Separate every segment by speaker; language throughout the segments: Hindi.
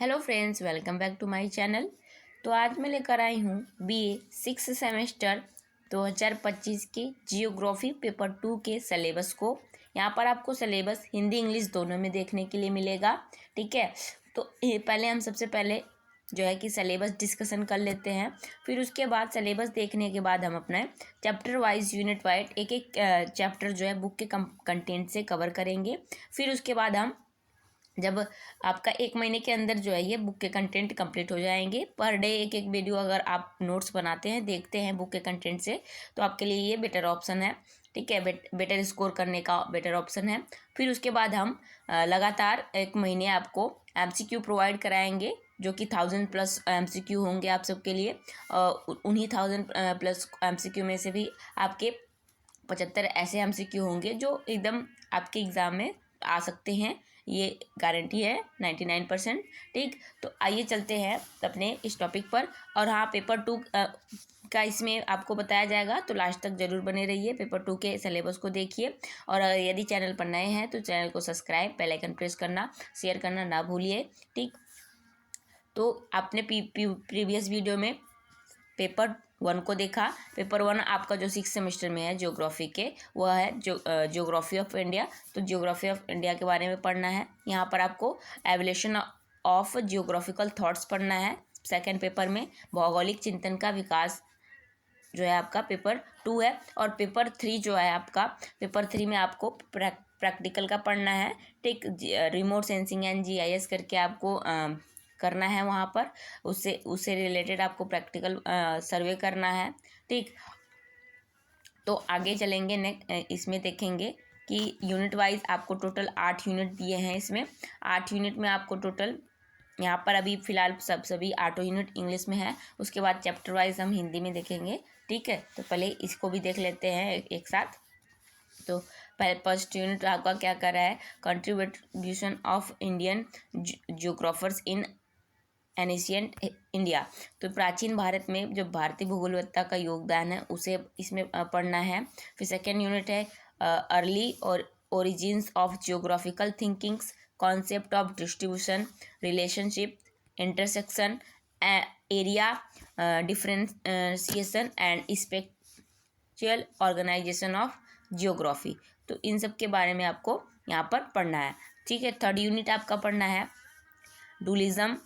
Speaker 1: Hello friends, welcome back to my channel. तो आज मैं लेकर आई हूँ बीए 6 सेमेस्टर 2025 के जियोग्राफी पेपर 2 के सिलेबस को। यहाँ पर आपको सिलेबस हिंदी इंग्लिश दोनों में देखने के लिए मिलेगा। ठीक है, तो पहले हम सबसे पहले जो है कि सिलेबस डिस्कशन कर लेते हैं। फिर उसके बाद सिलेबस देखने के बाद हम अपना चैप्टर वाइज यूनिट वाइज एक एक चैप्टर जो है बुक के कंटेंट से कवर करेंगे। फिर उसके बाद हम जब आपका 1 महीने के अंदर जो है ये बुक के कंटेंट कंप्लीट हो जाएंगे। पर डे एक एक वीडियो अगर आप नोट्स बनाते हैं, देखते हैं बुक के कंटेंट से, तो आपके लिए ये बेटर ऑप्शन है। ठीक है, बेटर स्कोर करने का बेटर ऑप्शन है। फिर उसके बाद हम लगातार 1 महीने आपको एमसीक्यू प्रोवाइड कराएंगे, जो कि 1000+ एमसीक्यू होंगे आप सबके लिए। उन्हीं 1000+ एमसीक्यू में से भी आपके 75 ऐसे एमसीक्यू होंगे जो एकदम आपके एग्ज़ाम में आ सकते हैं। ये गारंटी है 99%। ठीक, तो आइए चलते हैं अपने इस टॉपिक पर। और हाँ, पेपर 2 का इसमें आपको बताया जाएगा, तो लास्ट तक ज़रूर बने रहिए। पेपर 2 के सिलेबस को देखिए। और यदि चैनल पर नए हैं तो चैनल को सब्सक्राइब, बेल आइकन प्रेस करना, शेयर करना ना भूलिए। ठीक, तो आपने प्रीवियस वीडियो में पेपर 1 को देखा। पेपर 1 आपका जो 6 सेमेस्टर में है ज्योग्राफी के, वह है ज्योग्राफी ऑफ इंडिया। तो ज्योग्राफी ऑफ इंडिया के बारे में पढ़ना है। यहाँ पर आपको एवोल्यूशन ऑफ जियोग्राफिकल थॉट्स पढ़ना है। सेकेंड पेपर में भौगोलिक चिंतन का विकास जो है आपका पेपर 2 है। और पेपर 3 जो है आपका, पेपर 3 में आपको प्रैक्टिकल का पढ़ना है। ठीक, रिमोट सेंसिंग एंड जीआईएस करके आपको करना है। वहाँ पर उससे रिलेटेड आपको प्रैक्टिकल सर्वे करना है। ठीक, तो आगे चलेंगे। नेक्स्ट इसमें देखेंगे कि यूनिट वाइज आपको टोटल 8 यूनिट दिए हैं। इसमें 8 यूनिट में आपको टोटल यहाँ पर अभी फ़िलहाल सभी 8 यूनिट इंग्लिश में है। उसके बाद चैप्टर वाइज हम हिंदी में देखेंगे। ठीक है, तो पहले इसको भी देख लेते हैं एक साथ। तो पहले फर्स्ट यूनिट आपका क्या कर रहा है, contribution of Indian geographers in ancient India. तो प्राचीन भारत में जो भारतीय भूगोलवेत्ता का योगदान है उसे इसमें पढ़ना है। फिर सेकेंड यूनिट है अर्ली और origins of geographical thinkings, concept of distribution, relationship, intersection, area differentiation and spatial organisation of geography. तो इन सब के बारे में आपको यहाँ पर पढ़ना है। ठीक है, थर्ड यूनिट आपका पढ़ना है dualism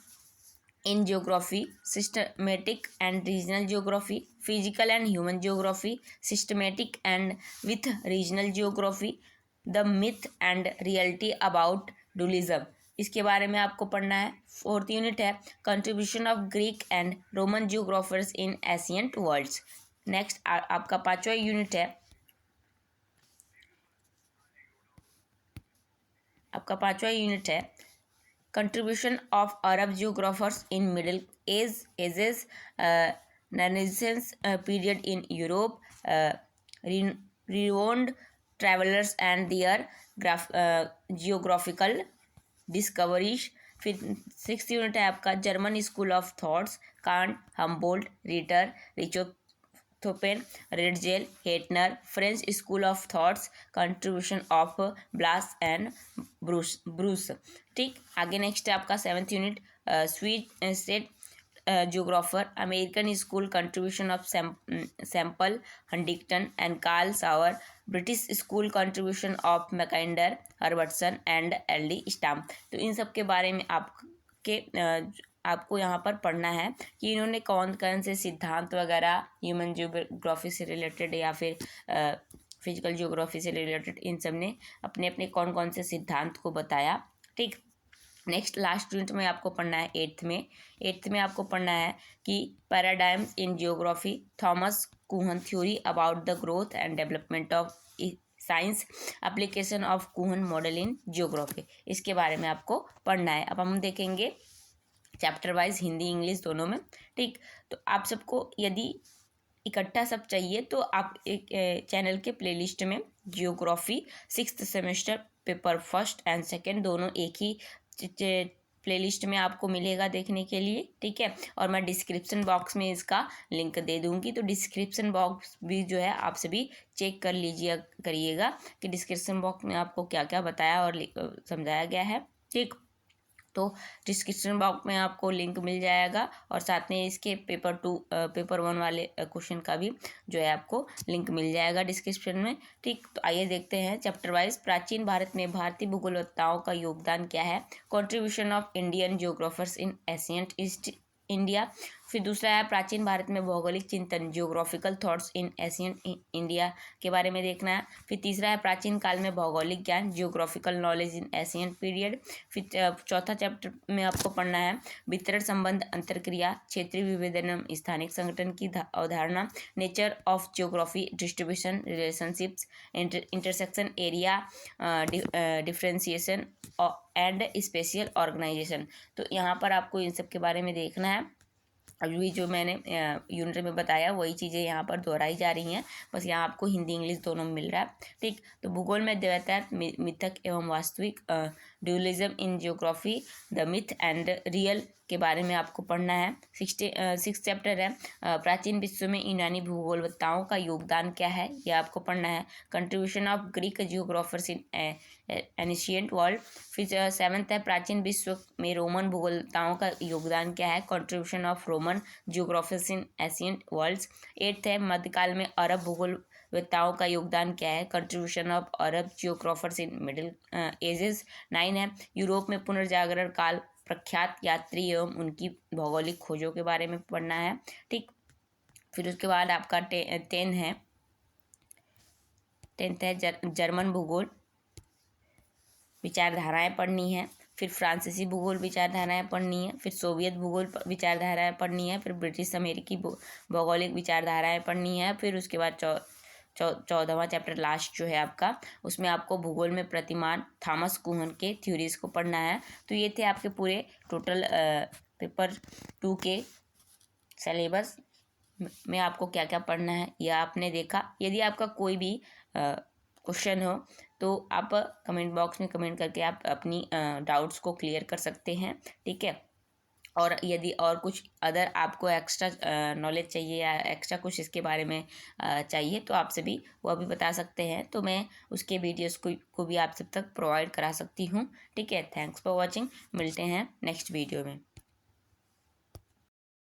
Speaker 1: in geography, systematic and regional geography, physical and human geography, systematic and with regional geography, the myth and reality about dualism। इसके बारे में आपको पढ़ना है। फोर्थ यूनिट है contribution of Greek and Roman geographers in ancient worlds. Next आपका 5वां यूनिट है, contribution of Arab geographers in Middle Ages, Renaissance period in Europe, renowned travelers and their geographical discoveries। फिर 6th यूनिट है आपका German school of thoughts, Kant, Humboldt, Ritter, Richthofen, Ratzel, Hettner, French school of thoughts, contribution of Blache and Brunhes. ठीक, आगे नेक्स्ट है आपका 7th unit sweet set geographer, American school, contribution of Semple, Huntington and Carl Sauer, British school, contribution of Mackinder, Herbertson and L D. Stamp. तो इन सब के बारे में आपको यहाँ पर पढ़ना है कि इन्होंने कौन कौन से सिद्धांत वगैरह ह्यूमन जियोग्राफी से रिलेटेड या फिर फिजिकल जियोग्राफी से रिलेटेड, इन सब ने अपने अपने कौन कौन से सिद्धांत को बताया। ठीक, नेक्स्ट लास्ट यूनिट में आपको पढ़ना है 8th में आपको पढ़ना है कि paradigms in geography, Thomas कुहन theory about the growth and development of science, application of कुहन model in geography. इसके बारे में आपको पढ़ना है। अब हम देखेंगे चैप्टर वाइज हिंदी इंग्लिश दोनों में। ठीक, तो आप सबको यदि इकट्ठा सब चाहिए तो आप एक चैनल के प्लेलिस्ट में geography 6th semester paper 1st and 2nd दोनों एक ही प्लेलिस्ट में आपको मिलेगा देखने के लिए। ठीक है, और मैं डिस्क्रिप्शन बॉक्स में इसका लिंक दे दूंगी। तो डिस्क्रिप्शन बॉक्स भी जो है आप सभी चेक कर लीजिए करिएगा कि डिस्क्रिप्शन बॉक्स में आपको क्या क्या बताया और समझाया गया है। ठीक, तो डिस्क्रिप्शन बॉक्स में आपको लिंक मिल जाएगा और साथ में इसके पेपर 1 वाले क्वेश्चन का भी जो है आपको लिंक मिल जाएगा डिस्क्रिप्शन में। ठीक, तो आइए देखते हैं चैप्टर वाइज। प्राचीन भारत में भारतीय भूगोलवेत्ताओं का योगदान क्या है, contribution of Indian geographers in ancient east India. फिर दूसरा है प्राचीन भारत में भौगोलिक चिंतन, geographical thoughts in ancient India के बारे में देखना है। फिर तीसरा है प्राचीन काल में भौगोलिक ज्ञान, geographical knowledge in ancient period. फिर चौथा चैप्टर में आपको पढ़ना है वितरण संबंध, अंतरक्रिया, क्षेत्रीय विभेदन, स्थानिक संगठन की अवधारणा, nature of geography, distribution, relationships, intersection area, differentiation and spatial organisation. तो यहाँ पर आपको इन सब के बारे में देखना है। अभी जो मैंने यूनिट में बताया वही चीज़ें यहाँ पर दोहराई जा रही हैं, बस यहाँ आपको हिंदी इंग्लिश दोनों में मिल रहा है। ठीक, तो भूगोल में द्वैतायत, मिथक एवं वास्तविक, dualism in geography, the myth and real के बारे में आपको पढ़ना है। 6 चैप्टर है प्राचीन विश्व में यूनानी भूगोलवेत्ताओं का योगदान क्या है, यह आपको पढ़ना है। Contribution of Greek geographers in ancient world. फिर 7th है प्राचीन विश्व में रोमन भूगोलवेत्ताओं का योगदान क्या है, contribution of Roman geographers in ancient world. 8th है मध्यकाल में अरब भूगोलवेत्ताओं का योगदान क्या है, contribution of Arab geographers in middle ages. 9 है यूरोप में पुनर्जागरण काल, प्रख्यात यात्री एवं उनकी भौगोलिक खोजों के बारे में पढ़ना है। ठीक, फिर उसके बाद आपका 10th है जर्मन भूगोल विचारधाराएं पढ़नी है। फिर फ्रांसीसी भूगोल विचारधाराएं पढ़नी है। फिर सोवियत भूगोल विचारधाराएं पढ़नी है। फिर ब्रिटिश अमेरिकी भौगोलिक विचारधाराएं पढ़नी है। फिर उसके बाद 14वां चैप्टर लास्ट जो है आपका, उसमें आपको भूगोल में प्रतिमान, थॉमस कुहन के थ्योरीज को पढ़ना है। तो ये थे आपके पूरे टोटल पेपर 2 के सिलेबस में आपको क्या क्या पढ़ना है यह आपने देखा। यदि आपका कोई भी क्वेश्चन हो तो आप कमेंट बॉक्स में कमेंट करके आप अपनी डाउट्स को क्लियर कर सकते हैं। ठीक है, और यदि और कुछ अदर आपको एक्स्ट्रा नॉलेज चाहिए या एक्स्ट्रा कुछ इसके बारे में चाहिए तो आपसे भी वो भी बता सकते हैं, तो मैं उसके वीडियोस को भी आप सब तक प्रोवाइड करा सकती हूँ। ठीक है, थैंक्स फॉर वॉचिंग, मिलते हैं नेक्स्ट वीडियो में।